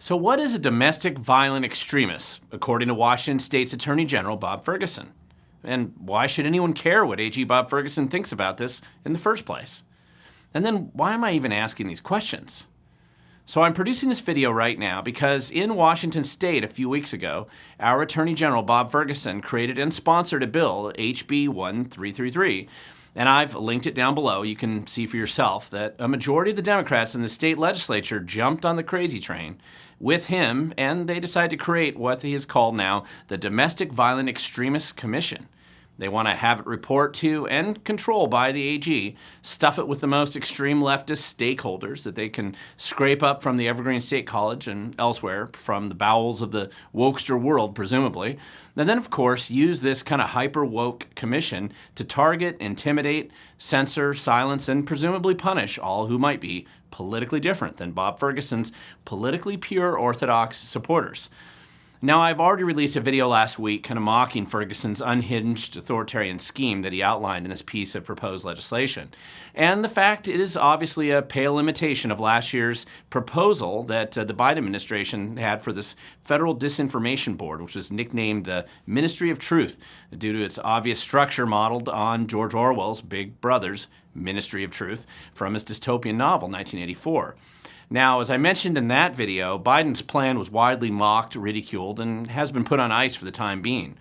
So what is a domestic violent extremist, according to Washington State's Attorney General Bob Ferguson? And why should anyone care what AG Bob Ferguson thinks about this in the first place? And then why am I even asking these questions? So I'm producing this video right now because in Washington State a few weeks ago, our Attorney General Bob Ferguson created and sponsored a bill, HB 1333, and I've linked it down below. You can see for yourself that a majority of the Democrats in the state legislature jumped on the crazy train with him, and they decided to create what he has called now the Domestic Violent Extremist Commission. They want to have it report to and control by the AG, stuff it with the most extreme leftist stakeholders that they can scrape up from the Evergreen State College and elsewhere from the bowels of the wokester world, presumably. And then, of course, use this kind of hyper-woke commission to target, intimidate, censor, silence, and presumably punish all who might be politically different than Bob Ferguson's politically pure orthodox supporters. Now, I've already released a video last week kind of mocking Ferguson's unhinged authoritarian scheme that he outlined in this piece of proposed legislation. And the fact it is obviously a pale imitation of last year's proposal that the Biden administration had for this Federal Disinformation Board, which was nicknamed the Ministry of Truth due to its obvious structure modeled on George Orwell's Big Brother's Ministry of Truth from his dystopian novel, 1984. Now, as I mentioned in that video, Biden's plan was widely mocked, ridiculed, and has been put on ice for the time being.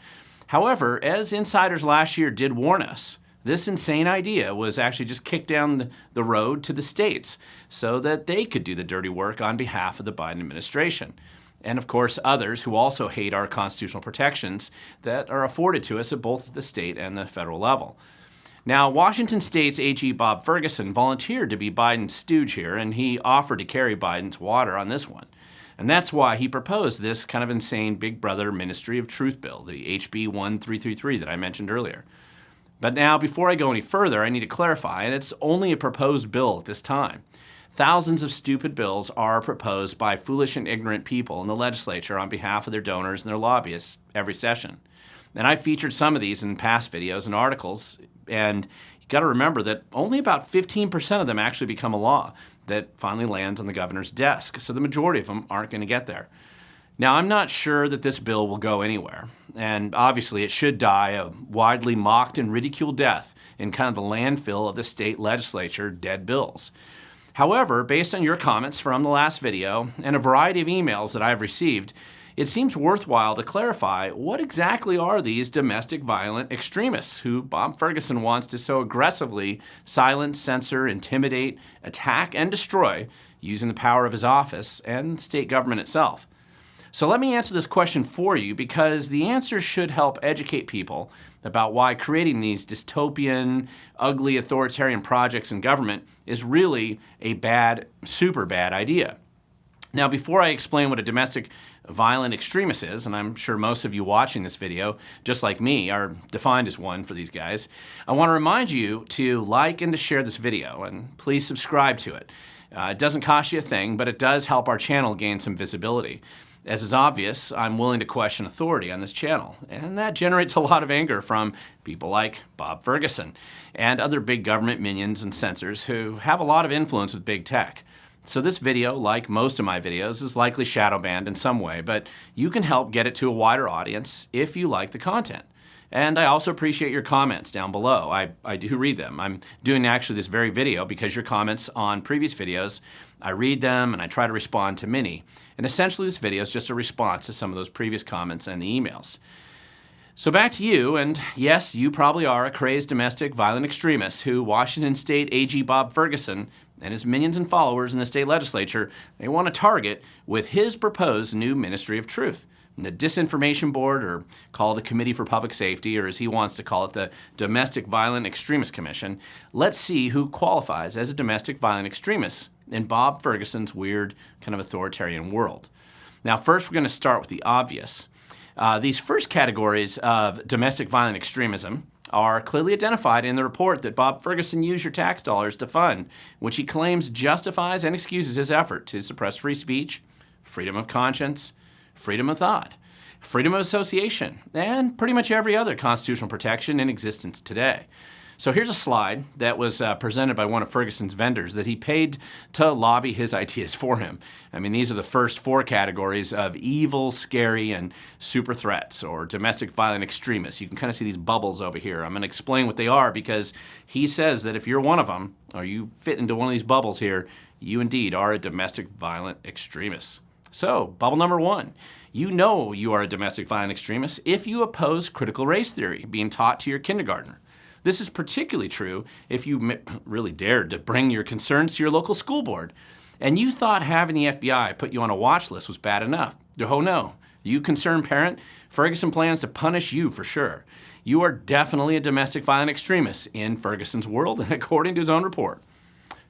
However, as insiders last year did warn us, this insane idea was actually just kicked down the road to the states so that they could do the dirty work on behalf of the Biden administration. And of course, others who also hate our constitutional protections that are afforded to us at both the state and the federal level. Now, Washington State's AG Bob Ferguson volunteered to be Biden's stooge here, and he offered to carry Biden's water on this one. And that's why he proposed this kind of insane Big Brother Ministry of Truth bill, the HB 1333 that I mentioned earlier. But now, before I go any further, I need to clarify, and it's only a proposed bill at this time. Thousands of stupid bills are proposed by foolish and ignorant people in the legislature on behalf of their donors and their lobbyists every session. And I've featured some of these in past videos and articles, and you got to remember that only about 15% of them actually become a law that finally lands on the governor's desk. So the majority of them aren't going to get there. Now, I'm not sure that this bill will go anywhere, and obviously it should die a widely mocked and ridiculed death in kind of the landfill of the state legislature dead bills. However, based on your comments from the last video and a variety of emails that I've received, it seems worthwhile to clarify what exactly are these domestic violent extremists who Bob Ferguson wants to so aggressively silence, censor, intimidate, attack, and destroy using the power of his office and state government itself. So let me answer this question for you because the answer should help educate people about why creating these dystopian, ugly authoritarian projects in government is really a bad, super bad idea. Now, before I explain what a domestic violent extremist is, and I'm sure most of you watching this video, just like me, are defined as one for these guys, I want to remind you to like and to share this video, and please subscribe to it. It doesn't cost you a thing, but it does help our channel gain some visibility. As is obvious, I'm willing to question authority on this channel, and that generates a lot of anger from people like Bob Ferguson and other big government minions and censors who have a lot of influence with big tech. So this video, like most of my videos, is likely shadow banned in some way, but you can help get it to a wider audience if you like the content. And I also appreciate your comments down below. I do read them. I'm doing actually this very video because your comments on previous videos, I read them and I try to respond to many. And essentially this video is just a response to some of those previous comments and the emails. So back to you, and yes, you probably are a crazed domestic violent extremist who Washington State AG Bob Ferguson and his minions and followers in the state legislature, they want to target with his proposed new Ministry of Truth. The Disinformation Board, or call it the Committee for Public Safety, or as he wants to call it, the Domestic Violent Extremist Commission. Let's see who qualifies as a domestic violent extremist in Bob Ferguson's weird kind of authoritarian world. Now, first we're going to start with the obvious. These first categories of domestic violent extremism are clearly identified in the report that Bob Ferguson used your tax dollars to fund, which he claims justifies and excuses his effort to suppress free speech, freedom of conscience, freedom of thought, freedom of association, and pretty much every other constitutional protection in existence today. So here's a slide that was presented by one of Ferguson's vendors that he paid to lobby his ideas for him. I mean, these are the first 4 categories of evil, scary, and super threats, or domestic violent extremists. You can kind of see these bubbles over here. I'm going to explain what they are because he says that if you're one of them, or you fit into one of these bubbles here, you indeed are a domestic violent extremist. So, bubble number 1. You know you are a domestic violent extremist if you oppose critical race theory being taught to your kindergartner. This is particularly true if you really dared to bring your concerns to your local school board, and you thought having the FBI put you on a watch list was bad enough. Oh no, you concerned parent, Ferguson plans to punish you for sure. You are definitely a domestic violent extremist in Ferguson's world, and according to his own report.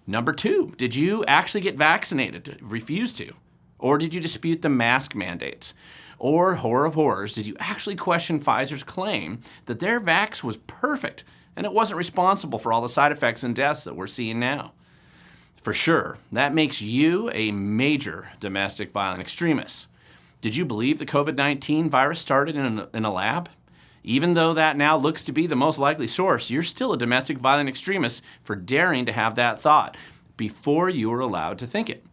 Number 2, did you actually get vaccinated, refuse to? Or did you dispute the mask mandates? Or, horror of horrors, did you actually question Pfizer's claim that their vax was perfect and it wasn't responsible for all the side effects and deaths that we're seeing now? For sure, that makes you a major domestic violent extremist. Did you believe the COVID-19 virus started in a lab? Even though that now looks to be the most likely source, you're still a domestic violent extremist for daring to have that thought before you were allowed to think it.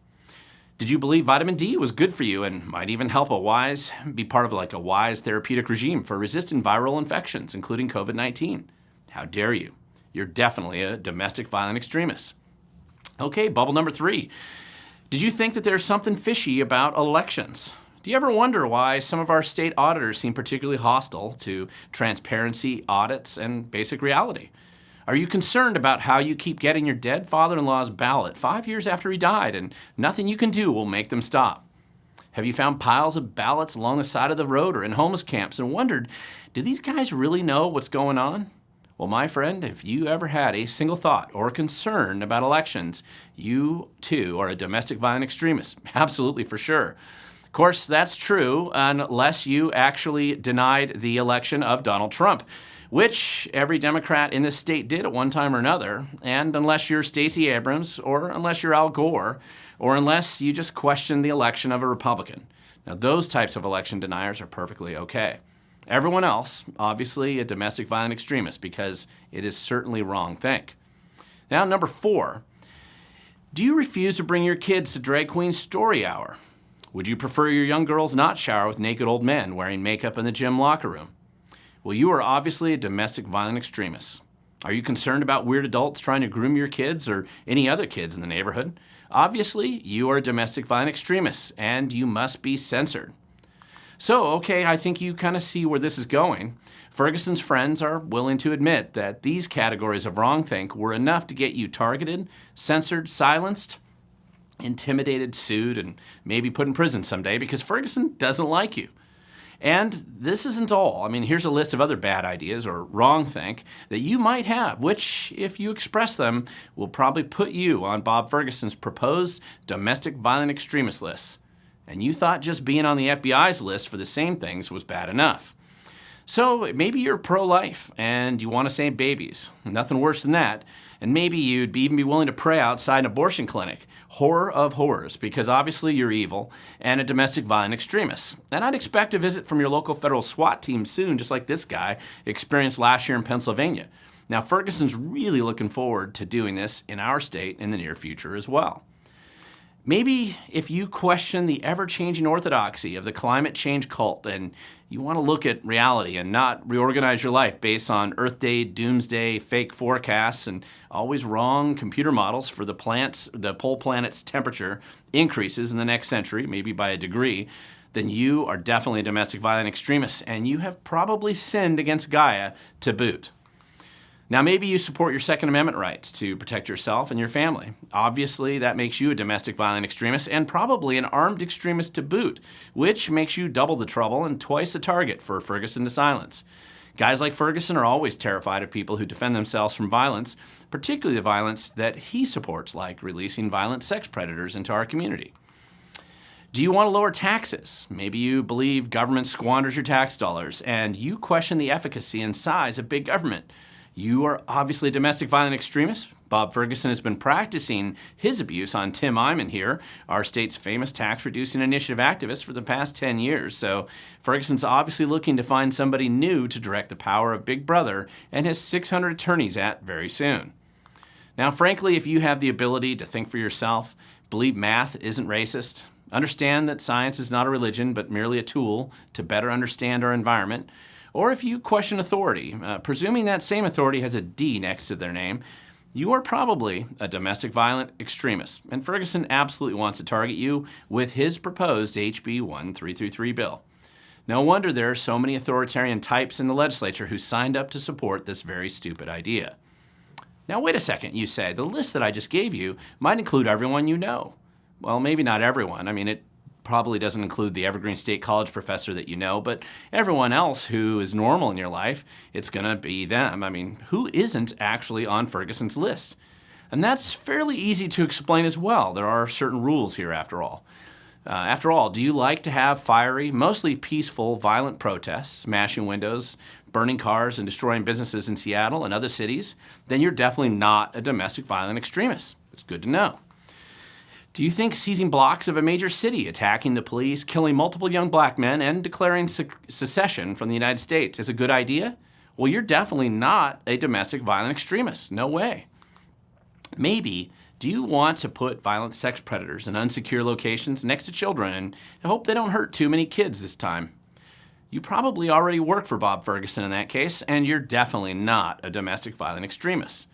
Did you believe vitamin D was good for you and might even help be part of a wise therapeutic regime for resisting viral infections, including COVID-19? How dare you? You're definitely a domestic violent extremist. Okay, bubble number 3. Did you think that there's something fishy about elections? Do you ever wonder why some of our state auditors seem particularly hostile to transparency, audits, and basic reality? Are you concerned about how you keep getting your dead father-in-law's ballot 5 years after he died and nothing you can do will make them stop? Have you found piles of ballots along the side of the road or in homeless camps and wondered, do these guys really know what's going on? Well, my friend, if you ever had a single thought or concern about elections, you too are a domestic violent extremist. Absolutely, for sure. Of course, that's true unless you actually denied the election of Donald Trump, which every Democrat in this state did at one time or another, and unless you're Stacey Abrams, or unless you're Al Gore, or unless you just question the election of a Republican. Now, those types of election deniers are perfectly okay. Everyone else, obviously a domestic violent extremist, because it is certainly wrong think. Now, number 4, do you refuse to bring your kids to Drag Queen Story Hour? Would you prefer your young girls not shower with naked old men wearing makeup in the gym locker room? Well, you are obviously a domestic violent extremist. Are you concerned about weird adults trying to groom your kids or any other kids in the neighborhood? Obviously, you are a domestic violent extremist, and you must be censored. So, okay, I think you kind of see where this is going. Ferguson's friends are willing to admit that these categories of wrongthink were enough to get you targeted, censored, silenced, intimidated, sued, and maybe put in prison someday because Ferguson doesn't like you. And this isn't all. I mean, here's a list of other bad ideas or wrongthink that you might have, which, if you express them, will probably put you on Bob Ferguson's proposed domestic violent extremist list. And you thought just being on the FBI's list for the same things was bad enough. So maybe you're pro-life and you want to save babies. Nothing worse than that. And maybe you'd even be willing to pray outside an abortion clinic. Horror of horrors, because obviously you're evil and a domestic violent extremist. And I'd expect a visit from your local federal SWAT team soon, just like this guy experienced last year in Pennsylvania. Now, Ferguson's really looking forward to doing this in our state in the near future as well. Maybe if you question the ever-changing orthodoxy of the climate change cult and you want to look at reality and not reorganize your life based on Earth Day, doomsday, fake forecasts, and always wrong computer models for the pole planet's temperature increases in the next century, maybe by a degree, then you are definitely a domestic violent extremist, and you have probably sinned against Gaia to boot. Now, maybe you support your Second Amendment rights to protect yourself and your family. Obviously, that makes you a domestic violent extremist and probably an armed extremist to boot, which makes you double the trouble and twice the target for Ferguson to silence. Guys like Ferguson are always terrified of people who defend themselves from violence, particularly the violence that he supports, like releasing violent sex predators into our community. Do you want to lower taxes? Maybe you believe government squanders your tax dollars and you question the efficacy and size of big government. You are obviously a domestic violent extremist, Bob Ferguson has been practicing his abuse on Tim Eyman here, our state's famous tax-reducing initiative activist, for the past 10 years. So Ferguson's obviously looking to find somebody new to direct the power of Big Brother and his 600 attorneys at very soon. Now, frankly, if you have the ability to think for yourself, believe math isn't racist, understand that science is not a religion but merely a tool to better understand our environment, or if you question authority, presuming that same authority has a D next to their name, you are probably a domestic violent extremist, and Ferguson absolutely wants to target you with his proposed HB 1333 bill. No wonder there are so many authoritarian types in the legislature who signed up to support this very stupid idea. Now wait a second, you say. The list that I just gave you might include everyone you know. Well, maybe not everyone. I mean, it probably doesn't include the Evergreen State College professor that you know, but everyone else who is normal in your life, it's going to be them. I mean, who isn't actually on Ferguson's list? And that's fairly easy to explain as well. There are certain rules here after all. Do you like to have fiery, mostly peaceful, violent protests, smashing windows, burning cars, and destroying businesses in Seattle and other cities? Then you're definitely not a domestic violent extremist. It's good to know. Do you think seizing blocks of a major city, attacking the police, killing multiple young black men, and declaring secession from the United States is a good idea? Well, you're definitely not a domestic violent extremist. No way. Maybe, do you want to put violent sex predators in unsecure locations next to children and hope they don't hurt too many kids this time? You probably already work for Bob Ferguson in that case, and you're definitely not a domestic violent extremist.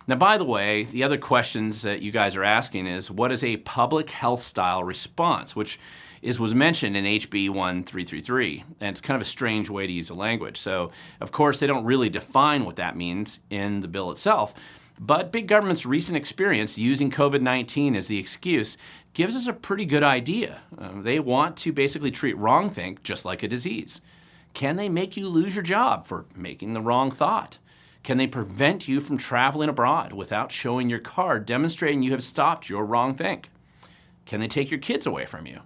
Now, by the way, the other questions that you guys are asking is, what is a public health style response, which was mentioned in HB 1333, and it's kind of a strange way to use the language. So, of course, they don't really define what that means in the bill itself, but big government's recent experience using COVID-19 as the excuse gives us a pretty good idea. They want to basically treat wrongthink just like a disease. Can they make you lose your job for making the wrong thought? Can they prevent you from traveling abroad without showing your card demonstrating you have stopped your wrongthink? Can they take your kids away from you?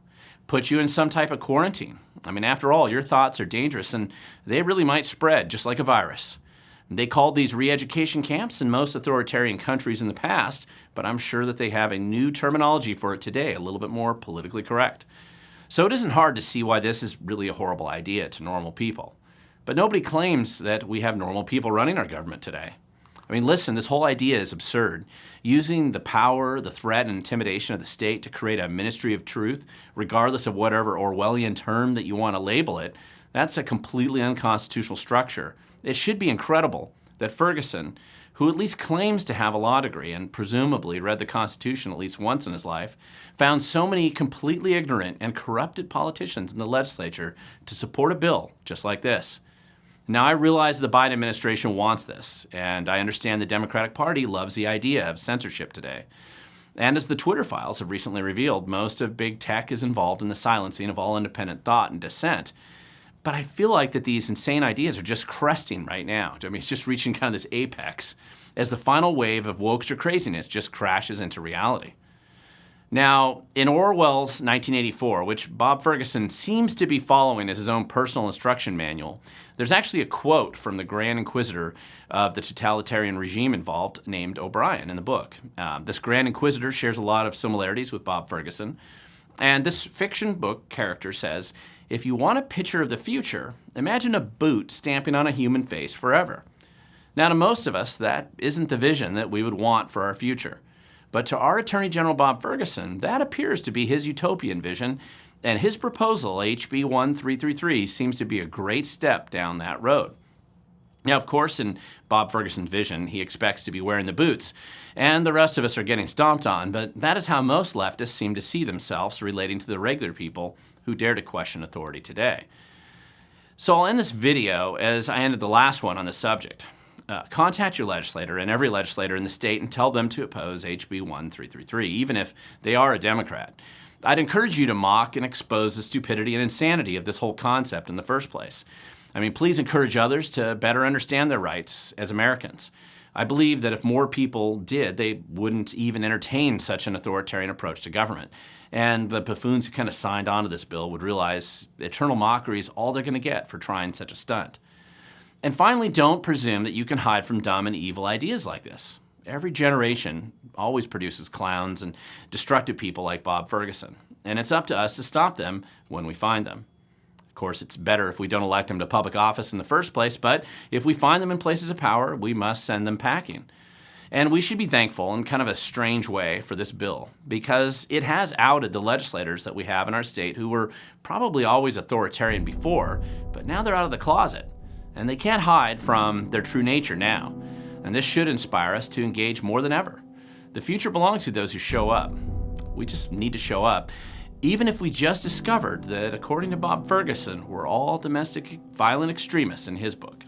Put you in some type of quarantine? I mean, after all, your thoughts are dangerous and they really might spread just like a virus. They called these re-education camps in most authoritarian countries in the past, but I'm sure that they have a new terminology for it today, a little bit more politically correct. So it isn't hard to see why this is really a horrible idea to normal people. But nobody claims that we have normal people running our government today. I mean, listen, this whole idea is absurd. Using the power, the threat, and intimidation of the state to create a ministry of truth, regardless of whatever Orwellian term that you want to label it, that's a completely unconstitutional structure. It should be incredible that Ferguson, who at least claims to have a law degree and presumably read the Constitution at least once in his life, found so many completely ignorant and corrupted politicians in the legislature to support a bill just like this. Now, I realize the Biden administration wants this, and I understand the Democratic Party loves the idea of censorship today. And as the Twitter files have recently revealed, most of big tech is involved in the silencing of all independent thought and dissent. But I feel like that these insane ideas are just cresting right now. I mean, it's just reaching kind of this apex as the final wave of wokester craziness just crashes into reality. Now, in Orwell's 1984, which Bob Ferguson seems to be following as his own personal instruction manual, there's actually a quote from the Grand Inquisitor of the totalitarian regime involved named O'Brien in the book. This Grand Inquisitor shares a lot of similarities with Bob Ferguson, and this fiction book character says, if you want a picture of the future, imagine a boot stamping on a human face forever. Now, to most of us, that isn't the vision that we would want for our future. But to our Attorney General Bob Ferguson, that appears to be his utopian vision, and his proposal, HB 1333, seems to be a great step down that road. Now, of course, in Bob Ferguson's vision, he expects to be wearing the boots, and the rest of us are getting stomped on, but that is how most leftists seem to see themselves relating to the regular people who dare to question authority today. So I'll end this video as I ended the last one on the subject. Contact your legislator and every legislator in the state and tell them to oppose HB 1333, even if they are a Democrat. I'd encourage you to mock and expose the stupidity and insanity of this whole concept in the first place. I mean, please encourage others to better understand their rights as Americans. I believe that if more people did, they wouldn't even entertain such an authoritarian approach to government. And the buffoons who kind of signed on to this bill would realize eternal mockery is all they're going to get for trying such a stunt. And finally, don't presume that you can hide from dumb and evil ideas like this. Every generation always produces clowns and destructive people like Bob Ferguson, and it's up to us to stop them when we find them. Of course, it's better if we don't elect them to public office in the first place, but if we find them in places of power, we must send them packing. And we should be thankful in kind of a strange way for this bill, because it has outed the legislators that we have in our state who were probably always authoritarian before, but now they're out of the closet, and they can't hide from their true nature now. And this should inspire us to engage more than ever. The future belongs to those who show up. We just need to show up, even if we just discovered that, according to Bob Ferguson, we're all domestic violent extremists in his book.